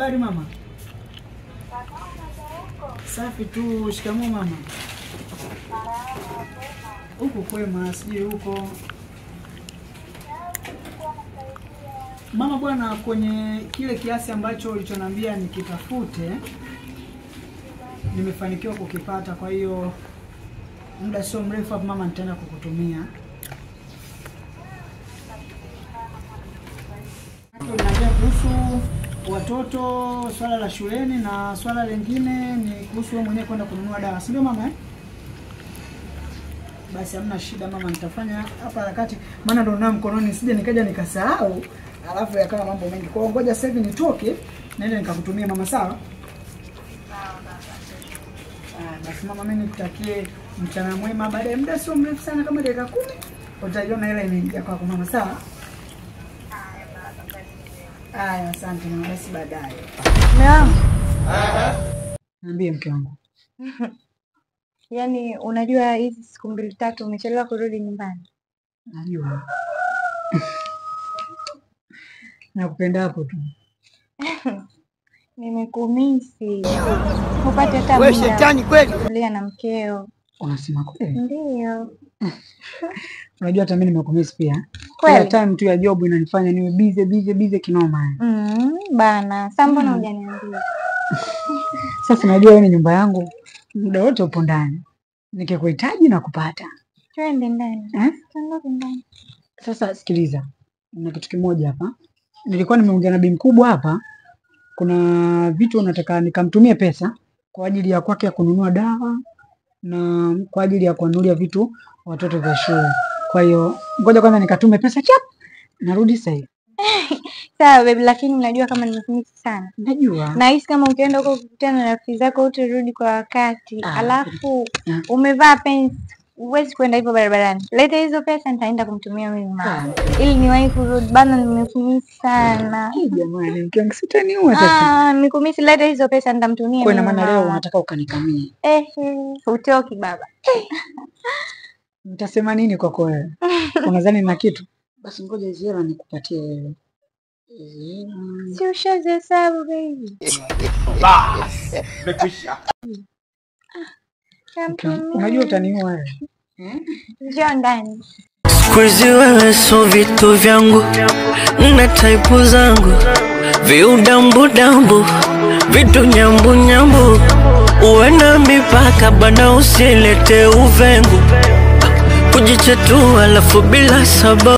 Habari mama? Safi tu, shikamoo mama. Huko kwema, sije huko. Mama bwana, kwenye kile kiasi ambacho ulichoniambia nikitafute nimefanikiwa kukipata, kwa hiyo muda sio mrefu hapo mama nitaenda kukutumia. Tunaongea kuhusu watoto, swala la shuleni na swala lingine ni kuhusu wewe mwenyewe kwenda kununua dawa. Si ndio mama Basi hamna shida mama, nitafanya hapa harakati. Maana ndo na mkononi sije nikaja nikasahau, alafu yakawa mambo mengi. Kwa hiyo ngoja sasa hivi nitoke naenda nikakutumia mama, sawa? Basi mama, mimi nikutakie mchana mwema. Baada ya muda sio mrefu sana, kama dakika 10 utaiona ile imeingia kwako mama, sawa? Asante mama, basi baadaye. Mume wangu. Niambie mke wangu. Yaani unajua hizi siku 2-3 umechelewa kurudi nyumbani. Najua. Nakupenda hapo tu. Nimekumisi. Upate tabu. Wewe shetani kweli. Kulia na mkeo. Unasema kweli? Ndio. Unajua hata mimi nimekumisi pia. Kweli? Kila time tu ya job inanifanya niwe busy kinoma. Bana, sasa mbona hujaniambia? Sasa najua wewe ni nyumba yangu. Muda wote upo ndani. Nikikuhitaji na kupata. Twende ndani. Twende ndani. Sasa sikiliza. Kuna kitu kimoja hapa. Nilikuwa nimeongea na bi mkubwa hapa. Kuna vitu nataka nikamtumie pesa kwa ajili ya kwake ya kununua dawa na kwa ajili ya kuanulia vitu watoto vya shule. Kwa hiyo ngoja kwanza nikatume pesa chap. Narudi sasa hivi. Sawa baby, lakini unajua kama nimekumisi sana. Najua. Na hisi kama ukienda huko kukutana na rafiki zako utarudi kwa wakati. Alafu umevaa pensi, huwezi kwenda hivyo barabarani. Leta hizo pesa nitaenda kumtumia mimi mama. Ili niwahi kurudi, bana nimekumisi sana. Jamani, mkiangu sitaniua sasa. Nimekumisi, leta hizo pesa nitamtumia kwa mimi. Kwa maana leo unataka ukanikamie. Utoki baba. Nitasema nini kwako wewe? Unadhani na kitu? Basi ngoja hizo hela nikupatie wewe. Si ushahesabu baby. Mekwisha. Unajua utaniua wewe. Njoo ndani. Squeeze wewe so vitu vyangu na type zangu viudambu dambu vitu nyambu nyambu uwe na mipaka bana, usilete uvengu kujichetua alafu bila sababu.